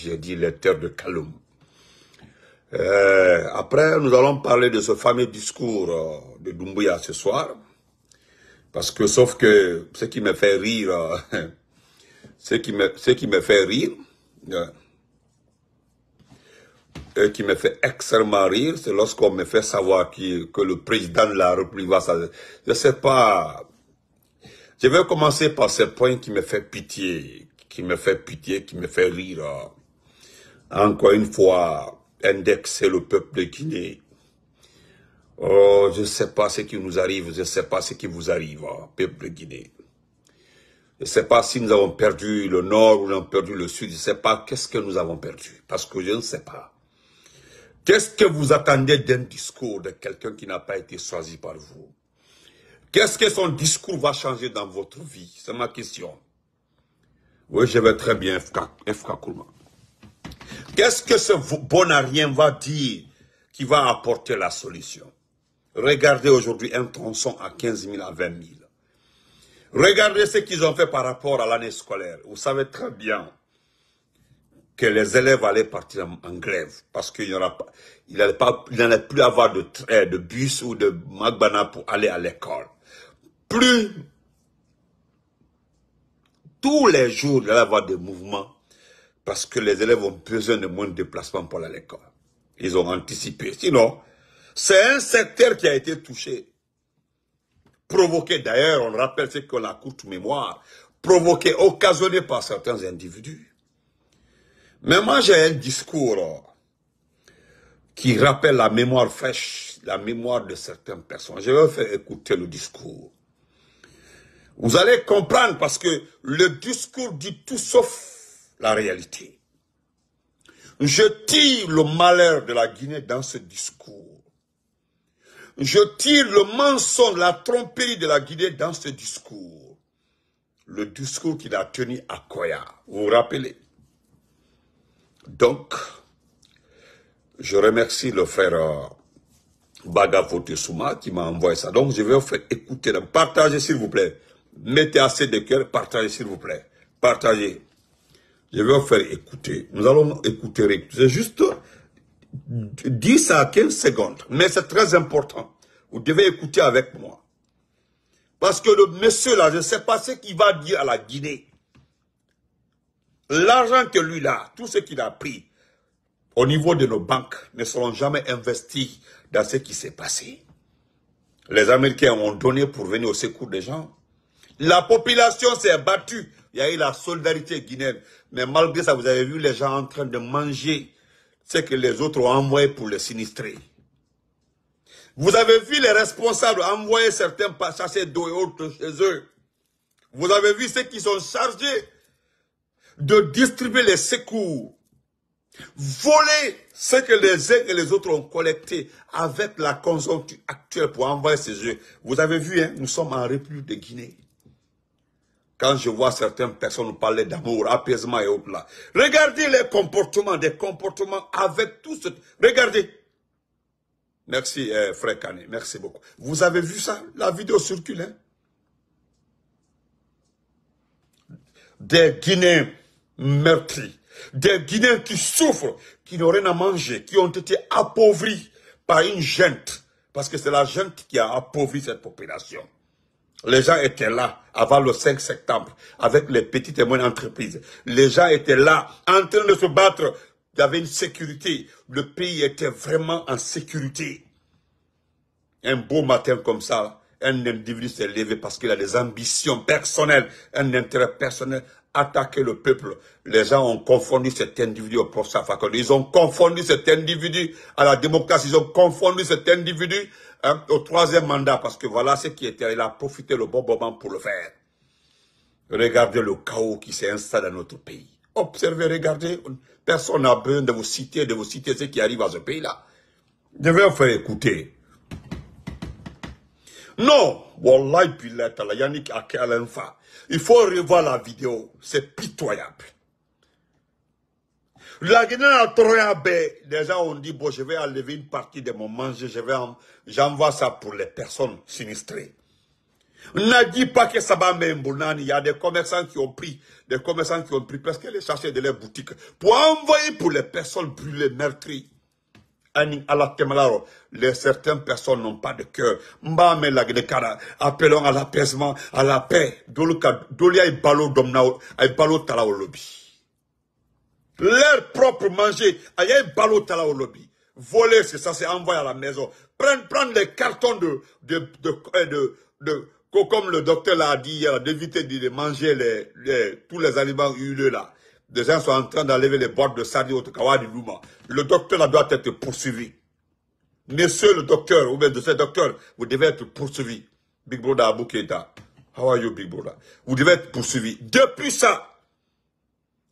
j'ai dit les terres de Kaloum. Après, nous allons parler de ce fameux discours de Doumbouya ce soir. Parce que, sauf que, ce qui me fait rire, ce qui me fait rire, qui me fait extrêmement rire, c'est lorsqu'on me fait savoir que le président de la République va s'en... Je sais pas. Je vais commencer par ce point qui me fait pitié, qui me fait rire. Encore une fois, indexer le peuple de Guinée. Oh, je ne sais pas ce qui nous arrive, je ne sais pas ce qui vous arrive, peuple de Guinée. Je ne sais pas si nous avons perdu le nord ou nous avons perdu le sud, je ne sais pas qu'est-ce que nous avons perdu, parce que je ne sais pas. Qu'est-ce que vous attendez d'un discours de quelqu'un qui n'a pas été choisi par vous? Qu'est-ce que son discours va changer dans votre vie? C'est ma question. Oui, je vais très bien, FK Koulma. Qu'est-ce que ce bonarien va dire qui va apporter la solution? Regardez aujourd'hui un tronçon à 15 000 à 20 000. Regardez ce qu'ils ont fait par rapport à l'année scolaire. Vous savez très bien que les élèves allaient partir en grève parce qu'il n'allait plus avoir de bus ou de magbana pour aller à l'école. Plus, tous les jours, il allait y avoir des mouvements parce que les élèves ont besoin de moins de déplacements pour aller à l'école. Ils ont anticipé. Sinon, c'est un secteur qui a été touché. Provoqué, d'ailleurs, on rappelle ce qu'on a courte mémoire, provoqué, occasionné par certains individus. Mais moi, j'ai un discours qui rappelle la mémoire fraîche, la mémoire de certaines personnes. Je vais vous faire écouter le discours. Vous allez comprendre parce que le discours dit tout sauf la réalité. Je tire le malheur de la Guinée dans ce discours. Je tire le mensonge, la tromperie de la Guinée dans ce discours. Le discours qu'il a tenu à Koya. Vous vous rappelez? Donc, je remercie le frère Bagafote Souma qui m'a envoyé ça. Donc, je vais vous faire écouter. Partagez s'il vous plaît. Mettez assez de cœur, partagez s'il vous plaît. Partagez. Je vais vous faire écouter. Nous allons écouter. C'est juste 10 à 15 secondes. Mais c'est très important. Vous devez écouter avec moi. Parce que le monsieur là, je ne sais pas ce qu'il va dire à la Guinée. L'argent que lui là, tout ce qu'il a pris au niveau de nos banques ne seront jamais investis dans ce qui s'est passé. Les Américains ont donné pour venir au secours des gens. La population s'est battue. Il y a eu la solidarité guinéenne. Mais malgré ça, vous avez vu les gens en train de manger ce que les autres ont envoyé pour les sinistrer. Vous avez vu les responsables envoyer certains passagers d'eau et autres chez eux. Vous avez vu ceux qui sont chargés de distribuer les secours. Voler ce que les uns et les autres ont collecté avec la conjoncture actuelle pour envoyer ces œufs. Vous avez vu, hein, nous sommes en République de Guinée. Quand je vois certaines personnes nous parler d'amour, apaisement et autres là. Regardez les comportements, des comportements avec tout ce... Regardez. Merci, frère Kane, merci beaucoup. Vous avez vu ça? La vidéo circule, hein? Des Guinéens meurtris, des Guinéens qui souffrent, qui n'ont rien à manger, qui ont été appauvris par une junte. Parce que c'est la junte qui a appauvri cette population. Les gens étaient là avant le 5 septembre avec les petites et moyennes entreprises. Les gens étaient là en train de se battre. Il y avait une sécurité. Le pays était vraiment en sécurité. Un beau matin comme ça, un individu s'est levé parce qu'il a des ambitions personnelles, un intérêt personnel, attaquer le peuple. Les gens ont confondu cet individu au professeur Fakonde. Ils ont confondu cet individu à la démocratie. Ils ont confondu cet individu au troisième mandat parce que voilà ce qui était. Il a profité le bon moment pour le faire. Regardez le chaos qui s'est installé dans notre pays. Observez, regardez. Personne n'a besoin de vous citer ce qui arrive à ce pays-là. Je vais vous faire écouter. Non, Wallahi Billah, Yannick Akelenfa. Il faut revoir la vidéo. C'est pitoyable. La Guinée a trouvé, les gens ont dit, bon, je vais enlever une partie de mon manger, j'envoie ça pour les personnes sinistrées. n'a dit pas que ça va même. Il y a des commerçants qui ont pris, parce qu'ils les cherchaient de leurs boutiques pour envoyer pour les personnes brûlées, meurtries. Certaines personnes n'ont pas de cœur. Appelons à l'apaisement, à la paix. Leur propre manger, voler, c'est ça, c'est envoyer à la maison. Prendre les cartons comme le docteur l'a dit, d'éviter de manger tous les aliments huileux là. Des gens sont en train d'enlever les boîtes de sardines au Kawadi Luma. Le docteur là doit être poursuivi. Monsieur le docteur, ou bien de ce docteur, vous devez être poursuivi. Big Brother Abou Keita. How are you, Big Brother? Vous devez être poursuivi. Depuis ça,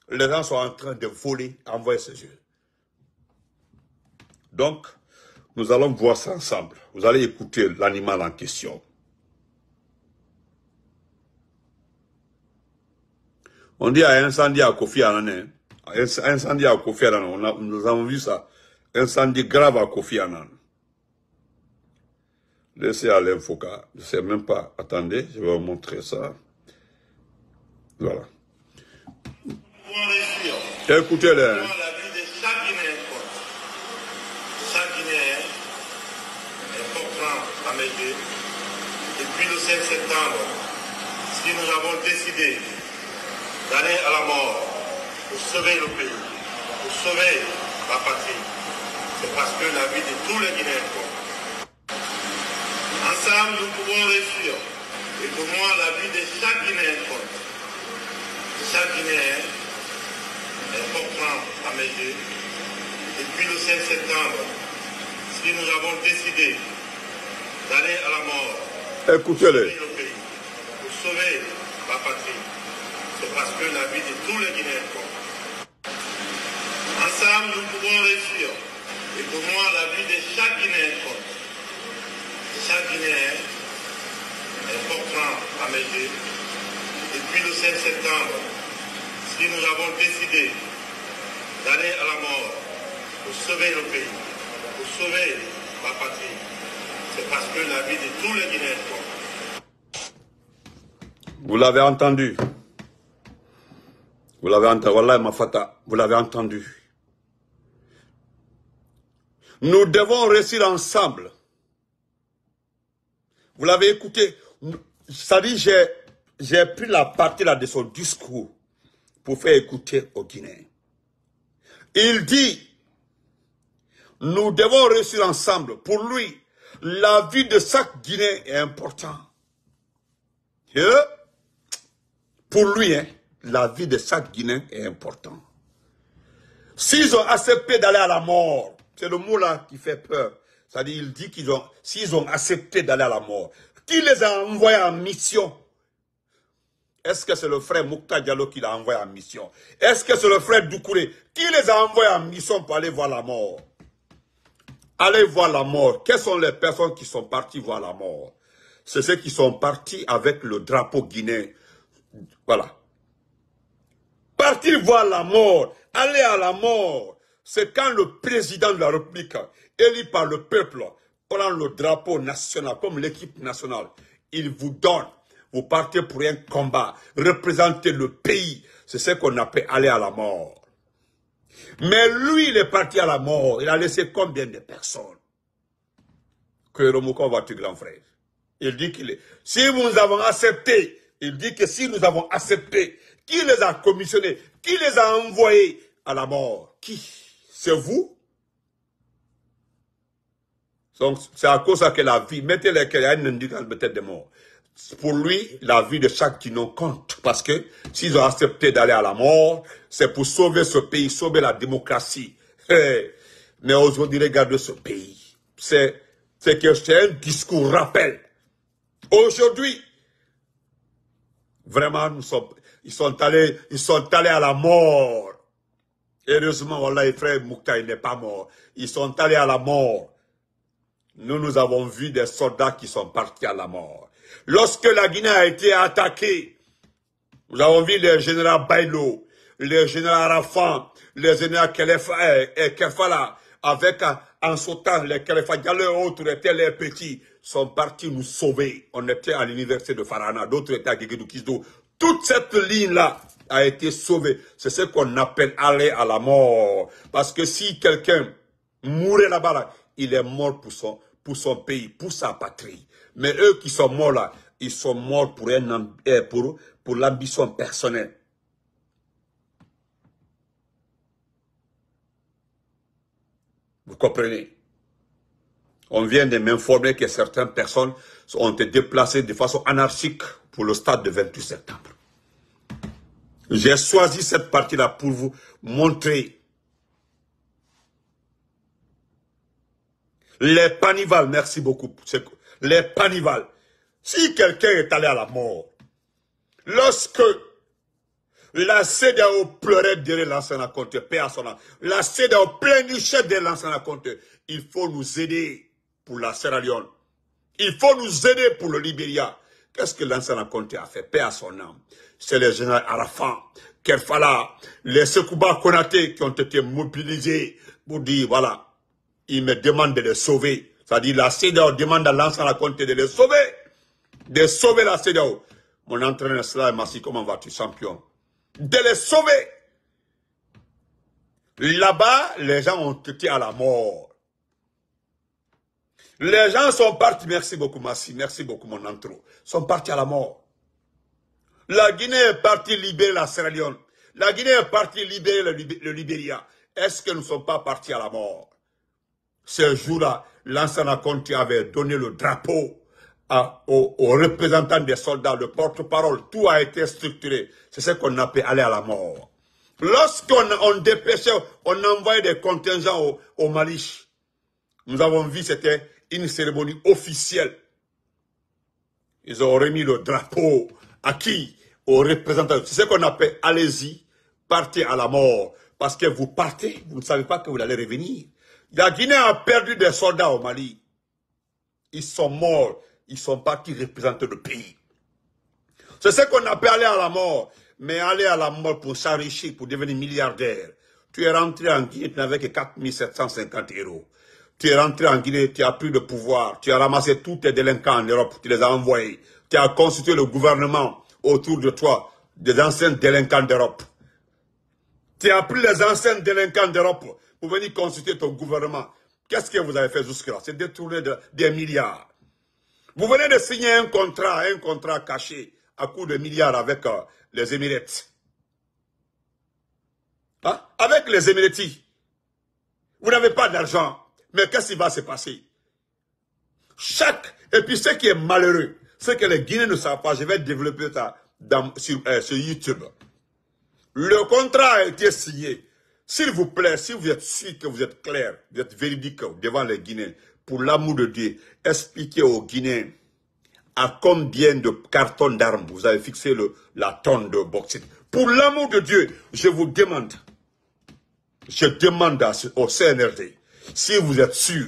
les gens sont en train de voler, envoyer ces yeux. Donc, nous allons voir ça ensemble. Vous allez écouter l'animal en question. On dit à incendie à Kofi Annan. Incendie à Kofi Annan. Nous avons vu ça. Incendie grave à Kofi Annan. Laissez aller Foka. Je ne sais même pas. Attendez, je vais vous montrer ça. Voilà. Écoutez-le. La vie de chaque Guinéen compte. Chaque Guinéen est important à mes yeux. Depuis le 5 septembre, si nous avons décidé d'aller à la mort pour sauver le pays, pour sauver la patrie, c'est parce que la vie de tous les Guinéens compte. Ensemble, nous pouvons réussir. Et pour moi, la vie de chaque Guinéen compte. Chaque Guinéen est important à mes yeux. Depuis le 5 septembre, si nous avons décidé d'aller à la mort, écoutez-le, pour sauver le pays, pour sauver la patrie, c'est parce que la vie de tous les Guinéens compte. Ensemble, nous pouvons réussir. Et pour moi, la vie de chaque Guinéen compte. Chaque Guinéen est important à mes yeux. Depuis le 5 septembre, si nous avons décidé d'aller à la mort pour sauver le pays, pour sauver la patrie, c'est parce que la vie de tous les Guinéens compte. Vous l'avez entendu. Vous l'avez entendu. Wallah Mafata, vous l'avez entendu. Nous devons réussir ensemble. Vous l'avez écouté. Ça dit, j'ai pris la partie là de son discours pour faire écouter aux Guinéens. Il dit, nous devons réussir ensemble. Pour lui, la vie de chaque Guinéen est importante. Pour lui, la vie de chaque Guinéen est importante. S'ils ont accepté d'aller à la mort, c'est le mot là qui fait peur. C'est-à-dire, il dit s'ils ont accepté d'aller à la mort, qui les a envoyés en mission? Est-ce que c'est le frère Moukta Diallo qui l'a envoyé en mission? Est-ce que c'est le frère Doucouré qui les a envoyés en mission pour aller voir la mort? Allez voir la mort. Quelles sont les personnes qui sont parties voir la mort? C'est ceux qui sont partis avec le drapeau guinéen. Voilà. Partir voir la mort, aller à la mort, c'est quand le président de la République, élu par le peuple, prend le drapeau national, comme l'équipe nationale. Il vous donne. Vous partez pour un combat, représenter le pays. C'est ce qu'on appelle aller à la mort. Mais lui, il est parti à la mort. Il a laissé combien de personnes? Que Romoko va tuer grand frère. Il dit qu'il est. Si nous avons accepté, il dit que si nous avons accepté, qui les a commissionnés? Qui les a envoyés à la mort? Qui? C'est vous? Donc, c'est à cause que la vie, mettez-les qu'il y a une indication peut-être de mort. Pour lui, la vie de chaque Guinéen compte. Parce que s'ils ont accepté d'aller à la mort, c'est pour sauver ce pays, sauver la démocratie. Mais aujourd'hui, regardez ce pays. C'est un discours rappel. Aujourd'hui, vraiment, ils sont allés à la mort. Heureusement, voilà, frère Moukta, il n'est pas mort. Ils sont allés à la mort. Nous avons vu des soldats qui sont partis à la mort. Lorsque la Guinée a été attaquée, nous avons vu les généraux Bailo, les généraux Arafan, les généraux Kefala, avec en sautant, les Khalifa Diallo et autres étaient les petits, sont partis nous sauver. On était à l'université de Farana, d'autres étaient à Guéguédou-Kisdo. Toute cette ligne-là a été sauvée. C'est ce qu'on appelle aller à la mort. Parce que si quelqu'un mourait là-bas, là, il est mort pour son pays, pour sa patrie. Mais eux qui sont morts là, ils sont morts pour l'ambition personnelle. Vous comprenez? On vient de m'informer que certaines personnes ont été déplacées de façon anarchique pour le stade de 28 septembre. J'ai choisi cette partie-là pour vous montrer les panivals. Merci beaucoup. Les panivals. Si quelqu'un est allé à la mort, lorsque la CEDEAO pleurait derrière l'ancien compte, paix à son âme, la CEDEAO pleurnichait derrière l'ancien compte, il faut nous aider pour la Sierra Leone. Il faut nous aider pour le Libéria. Qu'est-ce que l'ancien compte a fait? Paix à son âme. C'est les généraux Arafat, Kerfala, les Sekouba Konaté qui ont été mobilisés pour dire, voilà, ils me demandent de les sauver. C'est-à-dire la CEDEAO demande à l'ancien compte de les sauver. De sauver la CEDEAO. Mon entraîneur Sla Massi, comment vas-tu, champion? De les sauver. Là-bas, les gens ont été à la mort. Les gens sont partis, merci beaucoup Massi, merci beaucoup mon intro, sont partis à la mort. La Guinée est partie libérer la Sierra Leone. La Guinée est partie libérer le Libéria. Est-ce que nous ne sommes pas partis à la mort? Ce jour-là, Lansana Conté avait donné le drapeau aux représentants des soldats, le porte-parole, tout a été structuré. C'est ce qu'on appelle aller à la mort. Lorsqu'on dépêchait, on envoyait des contingents au Mali, nous avons vu, c'était une cérémonie officielle. Ils ont remis le drapeau à qui? Aux représentants. C'est ce qu'on appelle allez-y, partez à la mort. Parce que vous partez, vous ne savez pas que vous allez revenir. La Guinée a perdu des soldats au Mali. Ils sont morts. Ils sont partis représenter le pays. C'est ce qu'on appelle aller à la mort. Mais aller à la mort pour s'enrichir, pour devenir milliardaire. Tu es rentré en Guinée, tu n'avais que 4 750 €. Tu es rentré en Guinée, tu as pris le pouvoir. Tu as ramassé tous tes délinquants en Europe, tu les as envoyés. Tu as constitué le gouvernement autour de toi, des anciens délinquants d'Europe. Tu as pris les anciens délinquants d'Europe pour venir constituer ton gouvernement. Qu'est-ce que vous avez fait jusque-là? C'est détourner des milliards. Vous venez de signer un contrat caché à coût de milliards avec les Émirats. Hein? Avec les Émirats. Vous n'avez pas d'argent. Mais qu'est-ce qui va se passer? Et puis ce qui est malheureux, c'est que les Guinéens ne savent pas. Je vais développer ça sur YouTube. Le contrat a été signé. S'il vous plaît, si vous êtes sûr que vous êtes clair, vous êtes véridique devant les Guinéens, pour l'amour de Dieu, expliquez aux Guinéens à combien de cartons d'armes vous avez fixé la tonne de bauxite. Pour l'amour de Dieu, je vous demande, au CNRD, si vous êtes sûr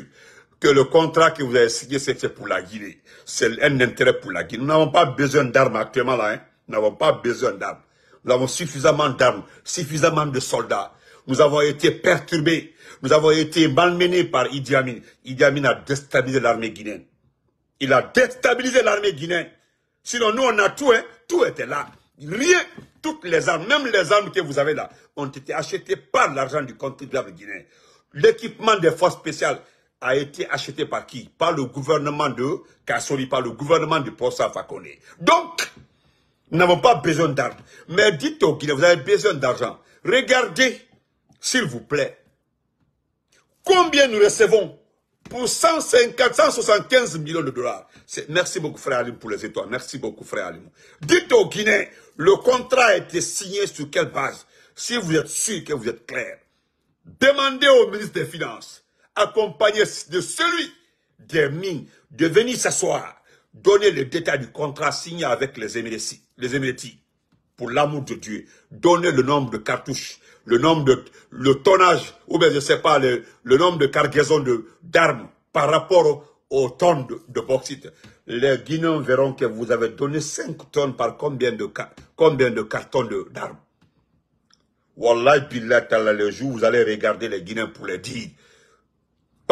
que le contrat que vous avez signé, c'est pour la Guinée, c'est un intérêt pour la Guinée. Nous n'avons pas besoin d'armes actuellement là, hein? Nous n'avons pas besoin d'armes. Nous avons suffisamment d'armes, suffisamment de soldats. Nous avons été perturbés, nous avons été malmenés par Idi Amin. Idi Amin a déstabilisé l'armée guinéenne. Il a déstabilisé l'armée guinéenne. Sinon, nous, on a tout, hein? Tout était là. Rien, toutes les armes, même les armes que vous avez là, ont été achetées par l'argent du contribuable guinéen. L'équipement des forces spéciales a été acheté par qui? Par le gouvernement de Kassori, par le gouvernement de Possa Fakone. Donc, nous n'avons pas besoin d'armes. Mais dites aux Guinéens, vous avez besoin d'argent. Regardez, s'il vous plaît, combien nous recevons pour 175 millions de dollars. Merci beaucoup, frère Alim, pour les étoiles. Merci beaucoup, frère Alim. Dites aux Guinéens, le contrat a été signé sur quelle base? Si vous êtes sûr que vous êtes clair, demandez au ministre des Finances, accompagné de celui des mines, de venir s'asseoir, donner le détail du contrat signé avec les Émiratis. Pour l'amour de Dieu, donner le nombre de cartouches, le tonnage, ou bien je ne sais pas, le nombre de cargaisons d'armes par rapport aux tonnes de bauxite. Les Guinéens verront que vous avez donné 5 tonnes par combien de cartons d'armes. Wallahi billah ta'ala, le jour où vous allez regarder les Guinéens pour les dire.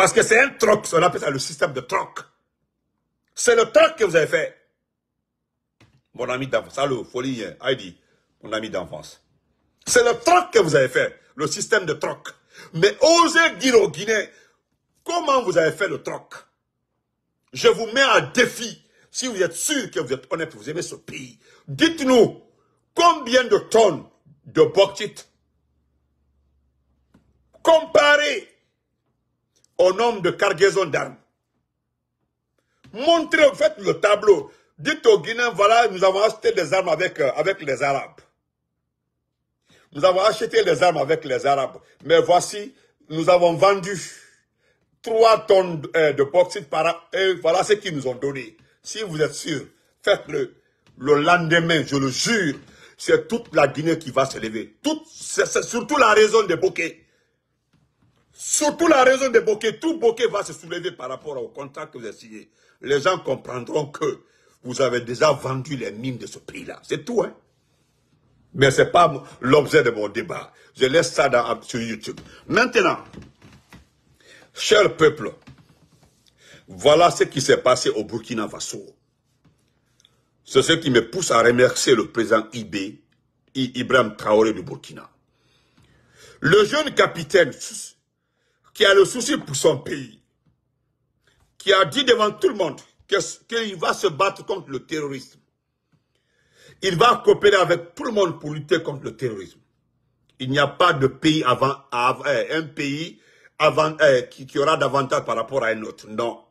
Parce que c'est un troc, on appelle ça le système de troc. C'est le troc que vous avez fait. Mon ami d'enfance, allô, folie, Heidi, mon ami d'enfance. C'est le troc que vous avez fait, le système de troc. Mais osez dire aux Guinéens, comment vous avez fait le troc? Je vous mets à défi. Si vous êtes sûr que vous êtes honnête, vous aimez ce pays, dites-nous combien de tonnes de bauxite comparé au nombre de cargaisons d'armes. Montrez, faites le tableau. Dites aux Guinéens, voilà, nous avons acheté des armes avec les Arabes. Nous avons acheté des armes avec les Arabes. Mais voici, nous avons vendu 3 tonnes de bauxite par an. Et voilà ce qu'ils nous ont donné. Si vous êtes sûr, faites-le. Le lendemain, je le jure, c'est toute la Guinée qui va se lever. C'est surtout la raison des bouquets. Surtout la raison des bouquets. Tout bouquet va se soulever par rapport au contrat que vous avez signé. Les gens comprendront que vous avez déjà vendu les mines de ce pays-là. C'est tout, hein. Mais ce n'est pas l'objet de mon débat. Je laisse ça sur YouTube. Maintenant, cher peuple, voilà ce qui s'est passé au Burkina Faso. C'est ce qui me pousse à remercier le président Ibrahim Traoré du Burkina. Le jeune capitaine qui a le souci pour son pays, qui a dit devant tout le monde qu'il va se battre contre le terrorisme. Il va coopérer avec tout le monde pour lutter contre le terrorisme. Il n'y a pas de pays qui aura davantage par rapport à un autre. Non.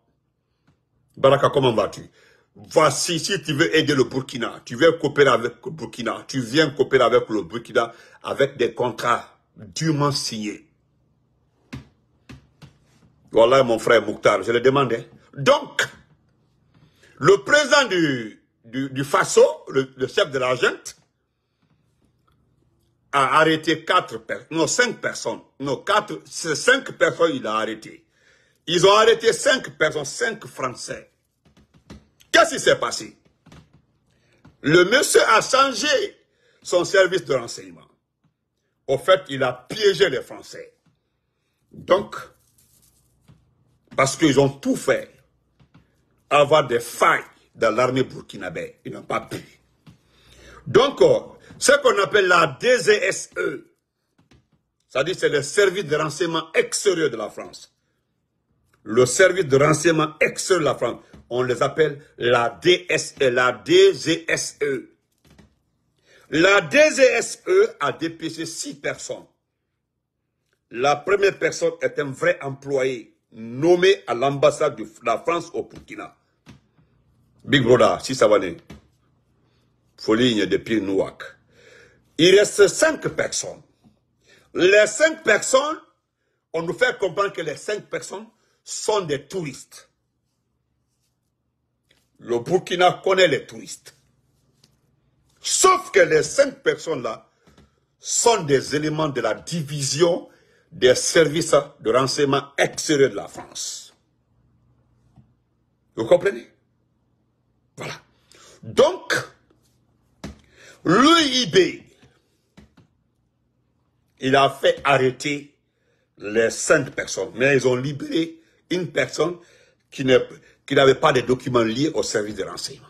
Baraka, comment vas-tu? Voici, si tu veux aider le Burkina, tu veux coopérer avec le Burkina, tu viens coopérer avec le Burkina avec des contrats durement signés. Voilà mon frère Mouktar, je le demandais. Donc, le président du Faso, le chef de la junte, a arrêté 5 personnes. Non, 5 personnes il a arrêté. Ils ont arrêté 5 personnes, 5 Français. Qu'est-ce qui s'est passé? Le monsieur a changé son service de renseignement. Au fait, il a piégé les Français. Donc, parce qu'ils ont tout fait, avoir des failles dans l'armée burkinabé, ils n'ont pas pu. Donc, ce qu'on appelle la DGSE, c'est-à-dire c'est le service de renseignement extérieur de la France. Le service de renseignement extérieur de la France, on les appelle la DGSE. La DGSE a dépêché 6 personnes. La première personne est un vrai employé nommé à l'ambassade de la France au Burkina. Big Brother, si ça va aller. Folie de pied nouak. Il reste 5 personnes. Les 5 personnes, on nous fait comprendre que les 5 personnes sont des touristes. Le Burkina connaît les touristes. Sauf que les 5 personnes-là sont des éléments de la division des services de renseignement extérieur de la France. Vous comprenez? Voilà. Donc, l'UIB, il a fait arrêter les 5 personnes, mais ils ont libéré une personne qui n'avait pas de documents liés au service de renseignement.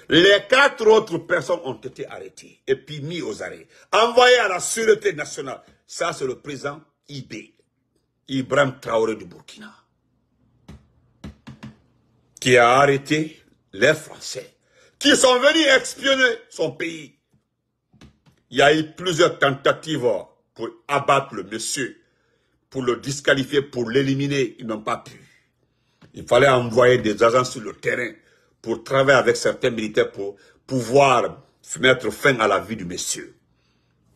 Les 4 autres personnes ont été arrêtées et puis mis aux arrêts, envoyées à la Sûreté nationale. Ça, c'est le président Ibrahim Traoré du Burkina, qui a arrêté les Français, qui sont venus espionner son pays. Il y a eu plusieurs tentatives pour abattre le monsieur, pour le disqualifier, pour l'éliminer. Ils n'ont pas pu. Il fallait envoyer des agents sur le terrain pour travailler avec certains militaires pour pouvoir mettre fin à la vie du monsieur.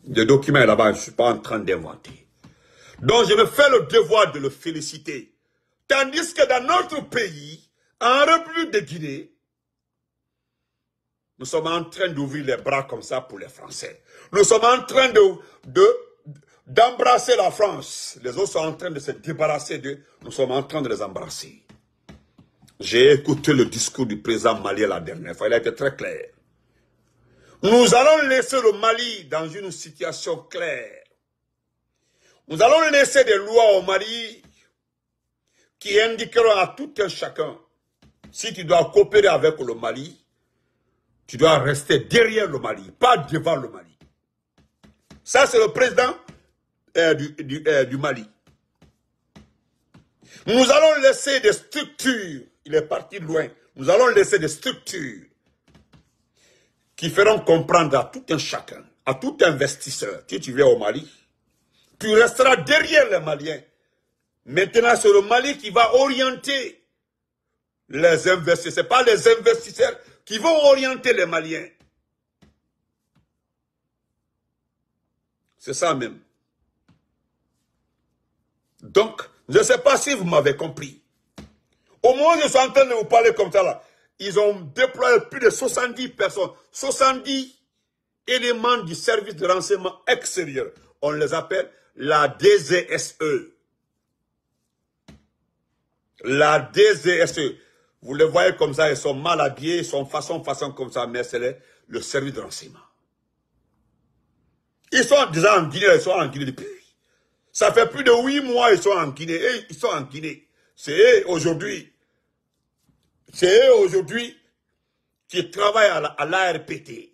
Le document est là-bas, je ne suis pas en train d'inventer. Donc je me fais le devoir de le féliciter. Tandis que dans notre pays, en République de Guinée, nous sommes en train d'ouvrir les bras comme ça pour les Français. Nous sommes en train d'embrasser la France. Les autres sont en train de se débarrasser d'eux. Nous sommes en train de les embrasser. J'ai écouté le discours du président malien la dernière fois. Il a été très clair. Nous allons laisser le Mali dans une situation claire. Nous allons laisser des lois au Mali qui indiqueront à tout un chacun, si tu dois coopérer avec le Mali, tu dois rester derrière le Mali, pas devant le Mali. Ça, c'est le président du Mali. Nous allons laisser des structures, il est parti loin, nous allons laisser des structures qui feront comprendre à tout un chacun, à tout investisseur, si tu viens au Mali, tu resteras derrière les Maliens. Maintenant, c'est le Mali qui va orienter les investisseurs. Ce n'est pas les investisseurs qui vont orienter les Maliens. C'est ça même. Donc, je ne sais pas si vous m'avez compris. Au moment où je suis en train de vous parler comme ça, là, ils ont déployé plus de 70 personnes, 70 éléments du service de renseignement extérieur. On les appelle la DGSE. La DGSE. Vous les voyez comme ça, ils sont mal habillés, ils sont façon comme ça, mais c'est le service de renseignement. Ils sont déjà en Guinée, ils sont en Guinée depuis. Ça fait plus de 8 mois ils sont en Guinée. Et ils sont en Guinée. C'est eux aujourd'hui. C'est eux aujourd'hui qui travaillent à l'ARPT.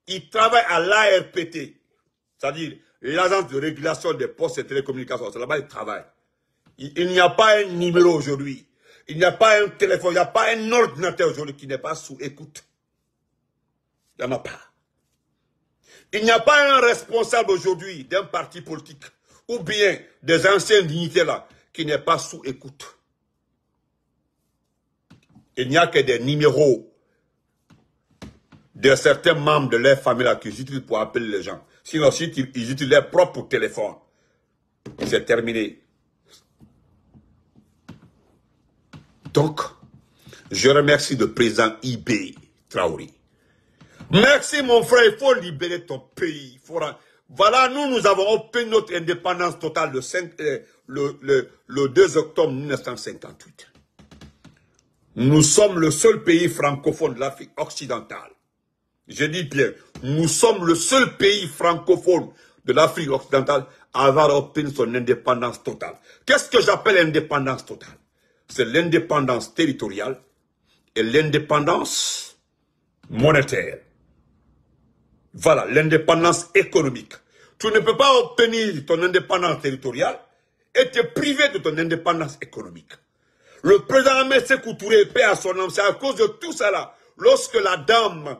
Ils travaillent à l'ARPT. C'est-à-dire l'agence de régulation des postes et télécommunications. C'est là-bas qu'ils travaillent. Il n'y a pas un numéro aujourd'hui. Il n'y a pas un téléphone. Il n'y a pas un ordinateur aujourd'hui qui n'est pas sous écoute. Il n'y en a pas. Il n'y a pas un responsable aujourd'hui d'un parti politique ou bien des anciens dignitaires là qui n'est pas sous écoute. Il n'y a que des numéros de certains membres de leur famille là qu'ils utilisent pour appeler les gens. Sinon, si ils utilisent leur propre téléphone, c'est terminé. Donc, je remercie le président Ibé Traoré. Merci mon frère, il faut libérer ton pays. Voilà, nous avons obtenu notre indépendance totale le 2 octobre 1958. Nous sommes le seul pays francophone de l'Afrique occidentale. Je dis bien, nous sommes le seul pays francophone de l'Afrique occidentale à avoir obtenu son indépendance totale. Qu'est-ce que j'appelle indépendance totale? C'est l'indépendance territoriale et l'indépendance monétaire. Voilà, l'indépendance économique. Tu ne peux pas obtenir ton indépendance territoriale et te priver de ton indépendance économique. Le président Ahmed Sékou Touré, paix à son âme, c'est à cause de tout ça là. Lorsque la dame,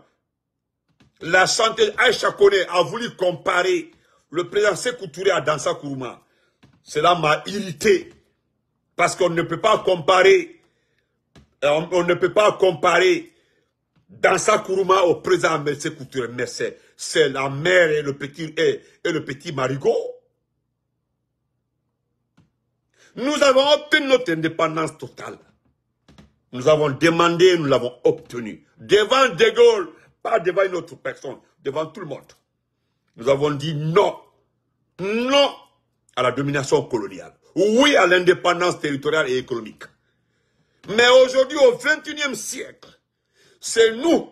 la chanteuse Aïcha Koné a voulu comparer le président Sékou Touré à Dansa Kourouma, cela m'a irrité. Parce qu'on ne peut pas comparer, Dansa Kourouma au président Ahmed Sékou Touré, mais c'est la mère et le petit marigot. Nous avons obtenu notre indépendance totale. Nous avons demandé, nous l'avons obtenu. Devant De Gaulle, pas devant une autre personne, devant tout le monde. Nous avons dit non. Non à la domination coloniale. Oui à l'indépendance territoriale et économique. Mais aujourd'hui, au XXIe siècle, c'est nous,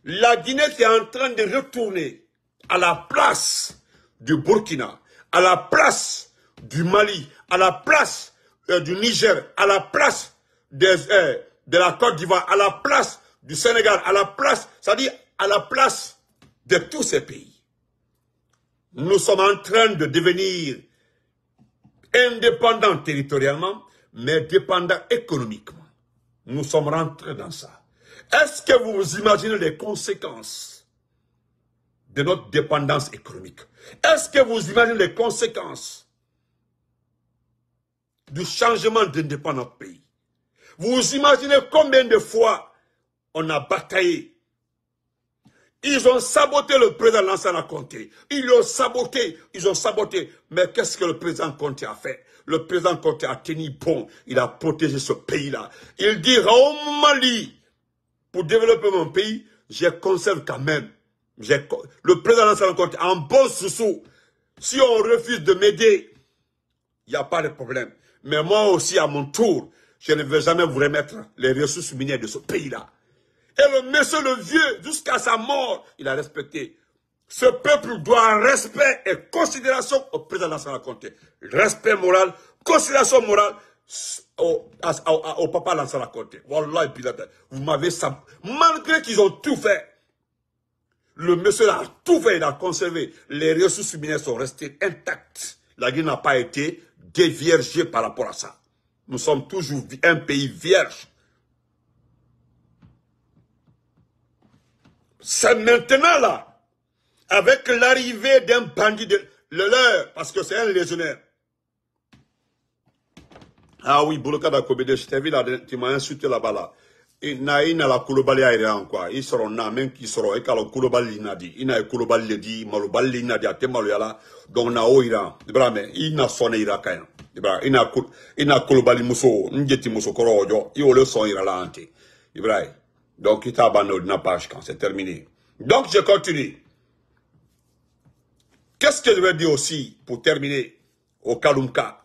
la Guinée qui est en train de retourner à la place du Burkina, à la place du Mali, à la place du Niger, à la place de la Côte d'Ivoire, à la place du Sénégal, à la place, c'est-à-dire à la place de tous ces pays. Nous sommes en train de devenir indépendants territorialement, mais dépendants économiquement. Nous sommes rentrés dans ça. Est-ce que vous vous imaginez les conséquences de notre dépendance économique? Est-ce que vous imaginez les conséquences du changement d'indépendance de notre pays? Vous imaginez combien de fois on a bataillé? Ils ont saboté le président Lansana Conté. Ils l'ont saboté, ils ont saboté. Mais qu'est-ce que le président Conté a fait? Le président Conté a tenu bon, il a protégé ce pays-là. Il dit au Mali, pour développer mon pays, je conserve quand même. Le président Lansana Conté a un bon sous-sous. Si on refuse de m'aider, il n'y a pas de problème. Mais moi aussi, à mon tour, je ne vais jamais vous remettre les ressources minières de ce pays-là. Et le monsieur, le vieux, jusqu'à sa mort, il a respecté Ce peuple doit respect et considération au président Lansana Conté. Respect moral, considération morale au papa Lansana Conté. Wallah, vous m'avez ça. Malgré qu'ils ont tout fait, le monsieur a tout fait, il a conservé. Les ressources humaines sont restées intactes. La Guinée n'a pas été déviergée par rapport à ça. Nous sommes toujours un pays vierge. C'est maintenant là, avec l'arrivée d'un bandit de le leur, parce que c'est un légionnaire. Ah oui, Bouloka Dakobede, je t'ai vu là, tu m'as insulté là-bas là. Il n'a la Koulobali aérien quoi. Ils seront là, même qui seront, et quand le Koulobali n'a dit, il n'a Koulobali le dit, Malobali n'a dit, à Temaloyala, donc na o Iran. Il n'a sonné Irakien. Il n'a Koulobali Mousso, Ndjeti Mousso Korojo, il a le son Iran-Lanté. Ibrahim. Donc il t'a abandonné la page quand c'est terminé. Donc je continue. Qu'est-ce que je veux dire aussi pour terminer au Kalumka?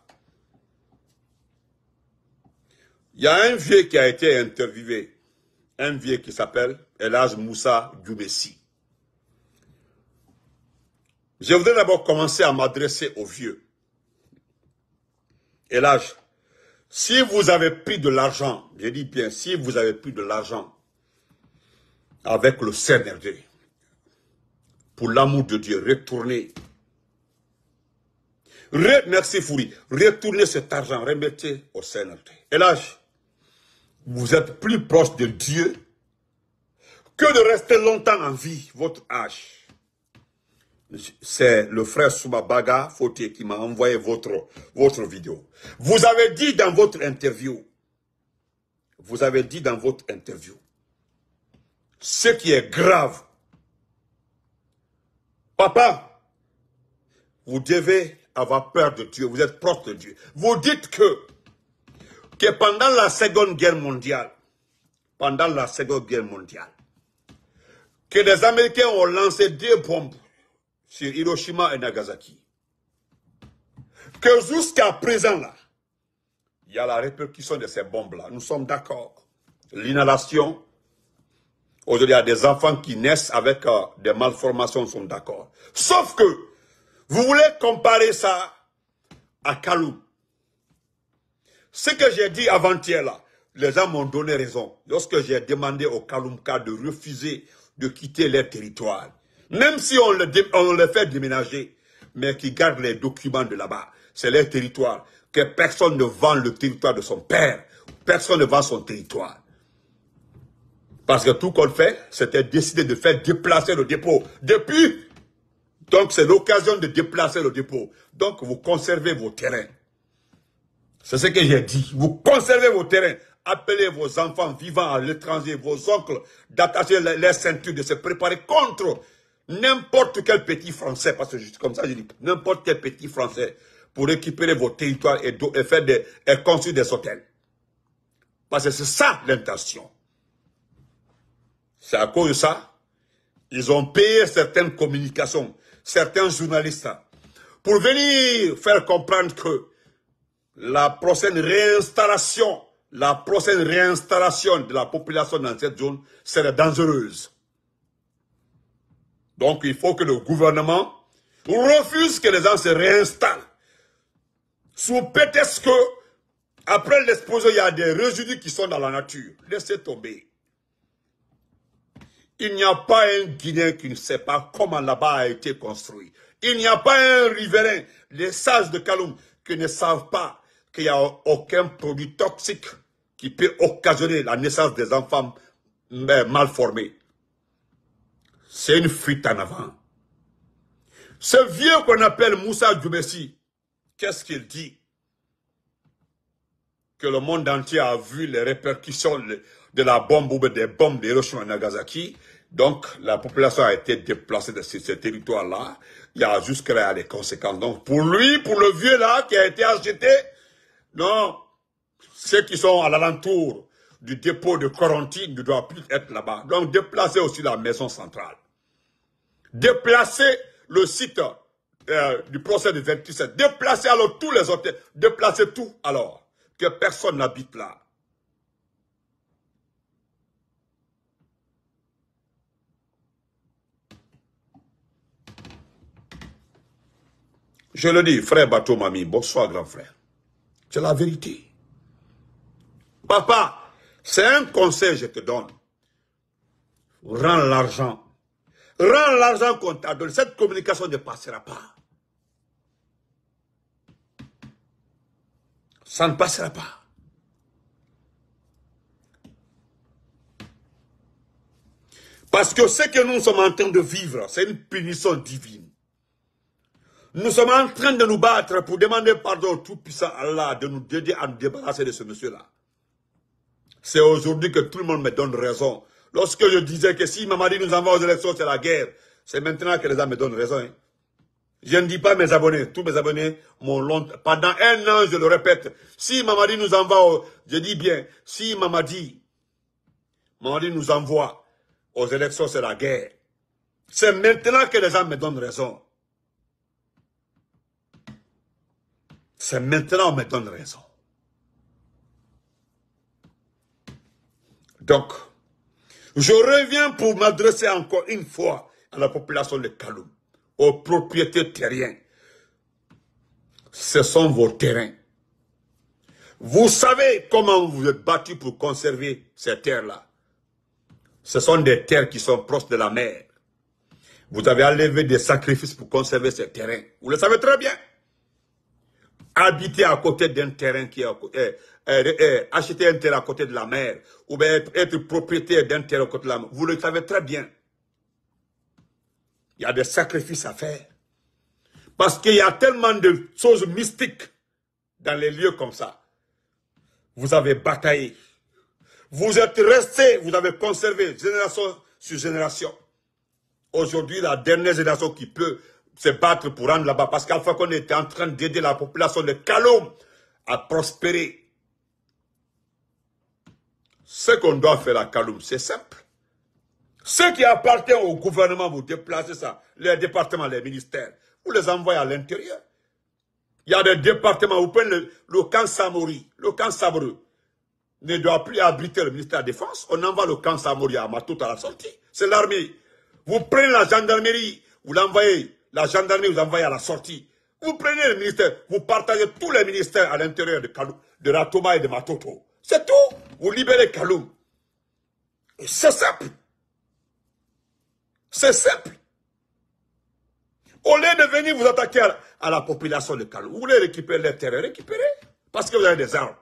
Il y a un vieux qui a été interviewé, un vieux qui s'appelle Elhaj Moussa Djoumessi. Je voudrais d'abord commencer à m'adresser aux vieux. Elhaj, si vous avez pris de l'argent, je dis bien, si vous avez pris de l'argent avec le CNRD, pour l'amour de Dieu, retournez. Merci Fouri, retournez cet argent, remettez au CNRD. Elhaj, vous êtes plus proche de Dieu que de rester longtemps en vie, votre âge. C'est le frère Soumabaga Fauté qui m'a envoyé votre vidéo. Vous avez dit dans votre interview, ce qui est grave. Papa, vous devez avoir peur de Dieu, vous êtes proche de Dieu. Vous dites que pendant la Seconde Guerre mondiale, que les Américains ont lancé 2 bombes sur Hiroshima et Nagasaki, que jusqu'à présent là, il y a la répercussion de ces bombes-là. Nous sommes d'accord. L'inhalation, aujourd'hui il y a des enfants qui naissent avec des malformations, nous sommes d'accord. Sauf que, vous voulez comparer ça à Kaloum. Ce que j'ai dit avant-hier là, les gens m'ont donné raison. Lorsque j'ai demandé au Kaloumka de refuser de quitter leur territoire, même si on le fait déménager, mais qui gardent les documents de là-bas, c'est leur territoire, que personne ne vend le territoire de son père, personne ne vend son territoire. Parce que tout qu'on fait, c'était décider de faire déplacer le dépôt. Depuis, donc c'est l'occasion de déplacer le dépôt. Donc vous conservez vos terrains. C'est ce que j'ai dit. Vous conservez vos terrains. Appelez vos enfants vivant à l'étranger, vos oncles, d'attacher les ceintures, de se préparer contre n'importe quel petit Français. Parce que juste comme ça, je dis, n'importe quel petit Français pour récupérer vos territoires et construire des hôtels. Parce que c'est ça l'intention. C'est à cause de ça, ils ont payé certaines communications, certains journalistes, pour venir faire comprendre que la prochaine réinstallation de la population dans cette zone serait dangereuse. Donc il faut que le gouvernement refuse que les gens se réinstallent. Sous prétexte que, après l'explosion, il y a des résidus qui sont dans la nature. Laissez tomber. Il n'y a pas un Guinéen qui ne sait pas comment là-bas a été construit. Il n'y a pas un riverain, les sages de Kaloum, qui ne savent pas qu'il n'y a aucun produit toxique qui peut occasionner la naissance des enfants mal formés. C'est une fuite en avant. Ce vieux qu'on appelle Moussa Djoumessi, qu'est-ce qu'il dit? Que le monde entier a vu les répercussions de la bombe ou des bombes d'Hiroshima et Nagasaki. Donc, la population a été déplacée de ce territoire-là. Il y a jusque-là des conséquences. Donc, pour lui, pour le vieux là, qui a été acheté, non, ceux qui sont à l'alentour du dépôt de Coronti ne doivent plus être là-bas. Donc, déplacer aussi la maison centrale. Déplacer le site du procès de 27. Déplacer alors tous les hôtels. Déplacer tout alors. Que personne n'habite là. Je le dis, frère Bateau Mami, bonsoir grand frère. C'est la vérité. Papa, c'est un conseil que je te donne. Rends l'argent. Rends l'argent qu'on t'a donné. Cette communication ne passera pas. Ça ne passera pas. Parce que ce que nous sommes en train de vivre, c'est une punition divine. Nous sommes en train de nous battre pour demander pardon au Tout-Puissant Allah de nous aider à nous débarrasser de ce monsieur-là. C'est aujourd'hui que tout le monde me donne raison. Lorsque je disais que si Mamadi nous envoie aux élections, c'est la guerre, c'est maintenant que les gens me donnent raison. Hein. Je ne dis pas mes abonnés, tous mes abonnés m'ont longtemps. Pendant un an, je le répète, si Mamadi nous envoie, je dis bien, si Mamadi nous envoie aux élections, c'est la guerre. C'est maintenant que les gens me donnent raison. C'est maintenant qu'on me donne raison. Donc, je reviens pour m'adresser encore une fois à la population de Kaloum, aux propriétaires terriens. Ce sont vos terrains. Vous savez comment vous êtes battus pour conserver ces terres-là. Ce sont des terres qui sont proches de la mer. Vous avez enlevé des sacrifices pour conserver ces terrains. Vous le savez très bien. Habiter à côté d'un terrain qui est acheter un terrain à côté de la mer, ou bien être propriétaire d'un terrain à côté de la mer, vous le savez très bien. Il y a des sacrifices à faire. Parce qu'il y a tellement de choses mystiques dans les lieux comme ça. Vous avez bataillé. Vous êtes resté, vous avez conservé génération sur génération. Aujourd'hui, la dernière génération qui peut se battre pour rendre là-bas, parce qu'Alpha Condé était en train d'aider la population de Kaloum à prospérer. Ce qu'on doit faire à Kaloum, c'est simple. Ce qui appartient au gouvernement, vous déplacez ça, les départements, les ministères, vous les envoyez à l'intérieur. Il y a des départements, vous prenez le camp Samori, le camp Sabreux, ne doit plus abriter le ministère de la Défense, on envoie le camp Samori à Matout à la sortie. C'est l'armée. Vous prenez la gendarmerie, vous l'envoyez. La gendarmerie vous envoie à la sortie. Vous prenez le ministère, vous partagez tous les ministères à l'intérieur de Kaloum, de Ratoma et de Matoto. C'est tout. Vous libérez Kaloum. C'est simple. C'est simple. Au lieu de venir vous attaquer à la population de Kaloum, vous voulez récupérer les terrains, récupérez. Parce que vous avez des armes.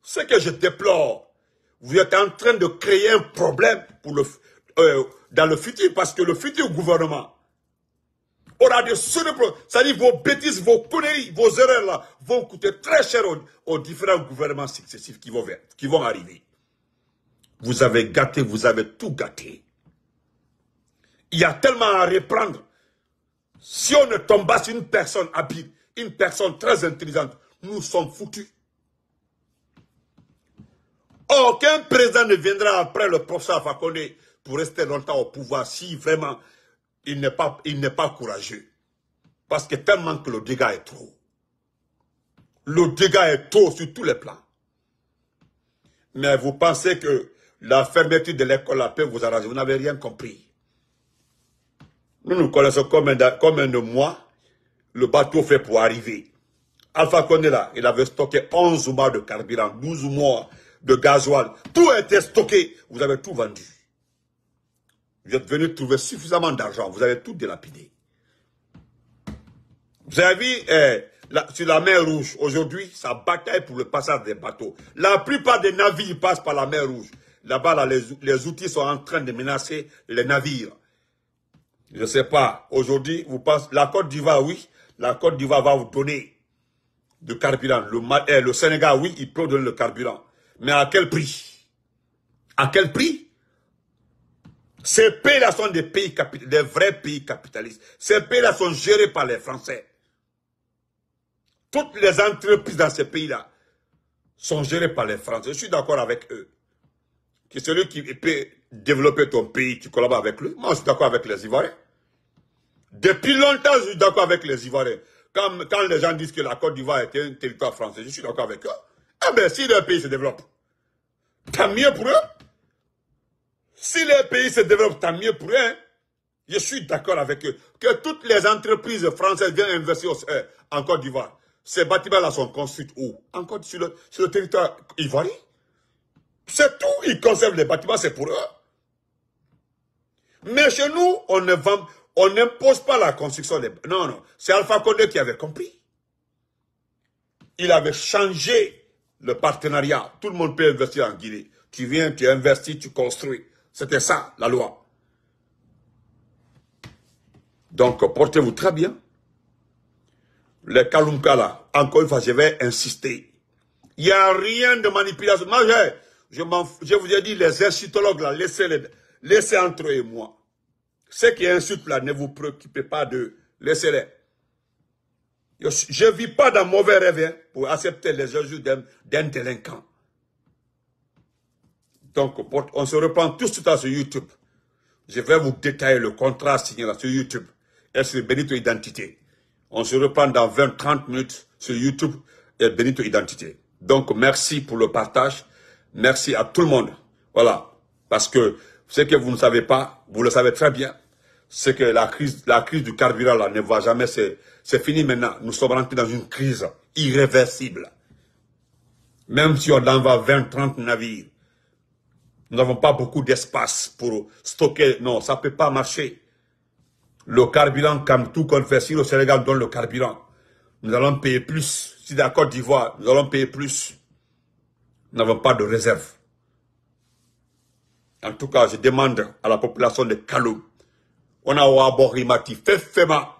Ce que je déplore, vous êtes en train de créer un problème pour dans le futur, parce que le futur gouvernement aura de sérieux problèmes. C'est-à-dire vos bêtises, vos conneries, vos erreurs là vont coûter très cher aux différents gouvernements successifs qui vont arriver. Vous avez gâté, vous avez tout gâté. Il y a tellement à reprendre. Si on ne tombe pas sur une personne habile, une personne très intelligente, nous sommes foutus. Aucun président ne viendra après le professeur Alpha Condé pour rester longtemps au pouvoir si vraiment il n'est pas courageux. Parce que tellement que le dégât est trop. Le dégât est trop sur tous les plans. Mais vous pensez que la fermeture de l'école peut vous arranger. Vous n'avez rien compris. Nous nous connaissons comme un mois. Le bateau fait pour arriver. Alpha Condé là, il avait stocké 11 mois de carburant, 12 mois de gasoil. Tout était stocké. Vous avez tout vendu. Vous êtes venu trouver suffisamment d'argent. Vous avez tout dilapidé. Vous avez vu sur la mer Rouge, aujourd'hui, ça bataille pour le passage des bateaux. La plupart des navires passent par la mer Rouge. Là-bas, là, les outils sont en train de menacer les navires. Je ne sais pas. Aujourd'hui, vous pensez, la Côte d'Ivoire, oui. La Côte d'Ivoire va vous donner du carburant. Le Sénégal, oui, il peut donner le carburant. Mais à quel prix? À quel prix? Ces pays-là sont des pays capitalistes, des vrais pays capitalistes. Ces pays-là sont gérés par les Français. Toutes les entreprises dans ces pays-là sont gérées par les Français. Je suis d'accord avec eux. Que celui qui peut développer ton pays, tu collabores avec lui. Moi, je suis d'accord avec les Ivoiriens. Depuis longtemps, je suis d'accord avec les Ivoiriens. Quand les gens disent que la Côte d'Ivoire est un territoire français, je suis d'accord avec eux. Ah ben, si le pays se développe, tant mieux pour eux. Si les pays se développent, tant mieux pour eux. Hein. Je suis d'accord avec eux. Que toutes les entreprises françaises viennent investir en Côte d'Ivoire. Ces bâtiments-là sont construits où? Encore sur le territoire ivoirien. C'est tout. Ils conservent les bâtiments, c'est pour eux. Mais chez nous, on n'impose pas la construction des... Non, non. C'est Alpha Condé qui avait compris. Il avait changé le partenariat. Tout le monde peut investir en Guinée. Tu viens, tu investis, tu construis. C'était ça, la loi. Donc, portez-vous très bien. Les Kalumka là, encore une fois, je vais insister. Il n'y a rien de manipulation. Moi, je vous ai dit, les insultologues là, laissez entre eux et moi. Ceux qui insultent là, ne vous préoccupez pas d'eux. Laissez-les. Je ne vis pas dans mauvais rêve hein, pour accepter les injures d'un délinquant. Donc, on se reprend tout de suite sur YouTube. Je vais vous détailler le contrat signé là sur YouTube et sur Benito Identité. On se reprend dans 20-30 minutes sur YouTube et Benito Identité. Donc, merci pour le partage. Merci à tout le monde. Voilà. Parce que ce que vous ne savez pas, vous le savez très bien, c'est que la crise du carburant là ne va jamais, c'est fini maintenant. Nous sommes rentrés dans une crise irréversible. Même si on envoie 20-30 navires, nous n'avons pas beaucoup d'espace pour stocker. Non, ça ne peut pas marcher. Le carburant, comme tout qu'on fait, si le Sénégal donne le carburant, nous allons payer plus. Si de la Côte d'Ivoire, nous allons payer plus. Nous n'avons pas de réserve. En tout cas, je demande à la population de Kaloum, on a Waborimati, Fefema,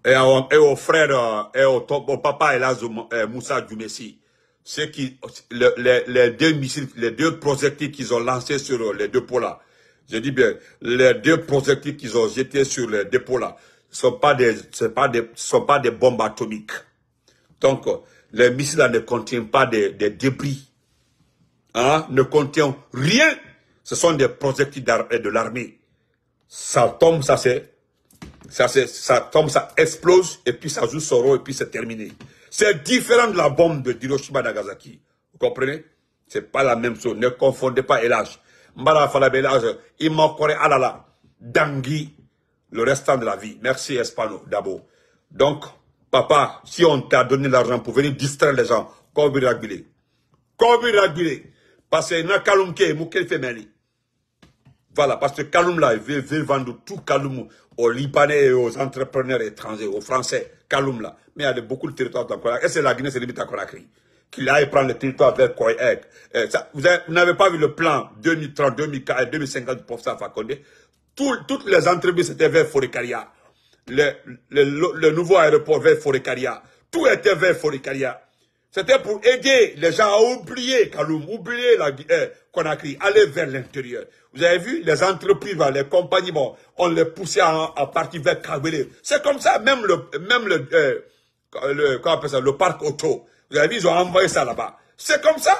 et au frère, et au papa Moussa Djoumessi, les deux missiles, les deux projectiles qu'ils ont lancés sur les dépôts là, je dis bien, les deux projectiles qu'ils ont jetés sur les dépôts là, sont pas des bombes atomiques. Donc, les missiles là ne contiennent pas des débris. Hein, ne contiennent rien. Ce sont des projectiles de l'armée. Ça tombe, ça tombe, ça explose, et puis ça joue son rôle, et puis c'est terminé. C'est différent de la bombe de Hiroshima Nagasaki. Vous comprenez? C'est pas la même chose. Ne confondez pas Elage. Mbala Falabe Elage, Imakore Alala, Dangui, le restant de la vie. Merci Espano, d'abord. Donc, papa, si on t'a donné l'argent pour venir distraire les gens, Kobi Ragbilé. Parce que na Kalumke, Moukel Femeli. Voilà, parce que Kaloum là, il veut vendre tout Kaloum aux Libanais et aux entrepreneurs étrangers, aux Français, Kaloum là. Mais il y a beaucoup de territoires dans Conakry. Et c'est la Guinée, c'est limite à Conakry. Qu'il aille prendre le territoire vers Koyek. Vous n'avez pas vu le plan 2030, 2040, 2050 du professeur Fakonde. Toutes les entreprises, c'était vers Forêt-Caria. Le nouveau aéroport vers Forêt-Caria. Tout était vers Forêt-Caria. C'était pour aider les gens à oublier Kaloum, oublier la Conakry, aller vers l'intérieur. Vous avez vu, les entreprises, les compagnies, bon, on les poussait à partir vers Kagwele. C'est comme ça, même le parc auto. Vous avez vu, ils ont envoyé ça là-bas. C'est comme ça.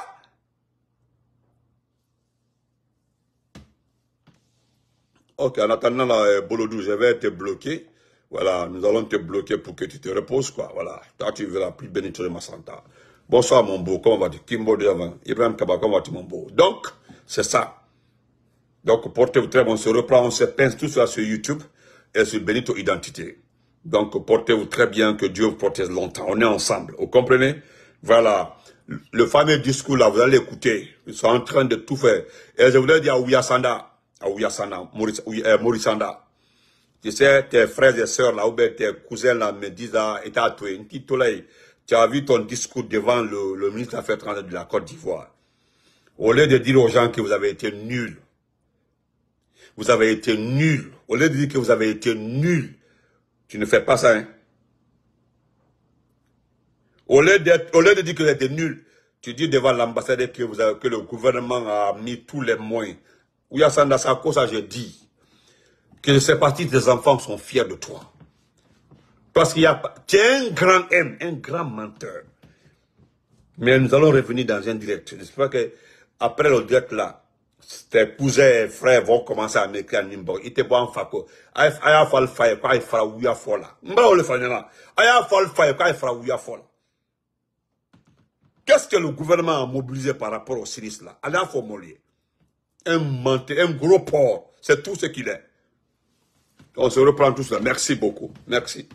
Ok, en attendant, là, Bolodou, je vais te bloquer. Voilà, nous allons te bloquer pour que tu te reposes, quoi. Voilà, toi, tu verras plus Benito de Massanta. Bonsoir, mon beau, comment vas-tu? Kimbo de avant. Ibrahim Kaba, comment vas-tu, mon beau? Donc, c'est ça. Donc, portez-vous très bien. On se reprend, on se pince tout ça sur YouTube et sur Benito Identité. Donc, portez-vous très bien, que Dieu vous protège longtemps. On est ensemble, vous comprenez? Voilà. Le fameux discours là, vous allez écouter. Ils sont en train de tout faire. Et je voulais dire à Ouyasanda, Maurice Sanda. Tu sais, tes frères et sœurs là, ou bien tes cousins là, me disent, tu as vu ton discours devant le ministre des Affaires étrangères de la Côte d'Ivoire. Au lieu de dire aux gens que vous avez été nuls, vous avez été nuls. Au lieu de dire que vous avez été nuls, tu ne fais pas ça, hein. Au lieu de dire que vous êtes nuls, tu dis devant l'ambassadeur que le gouvernement a mis tous les moyens. Ouyasanda, c'est à cause ça j'ai dit que ces parties des enfants sont fiers de toi. Parce qu'il y a, tu es un grand M, un grand menteur. Mais nous allons revenir dans un direct. J'espère que après le direct là, tes cousins et frères vont commencer à m'écrire en inbox. Ils te voient en faco. Aya fall fire, quoi il fera ouya fola. M'ba le fanya là. Aya fall fire, quoi il fera ouya fola. Qu'est-ce que le gouvernement a mobilisé par rapport au sinistre là? Allez à formuler. Un menteur, un gros porc. C'est tout ce qu'il est. On se reprend tous là. Merci beaucoup. Merci.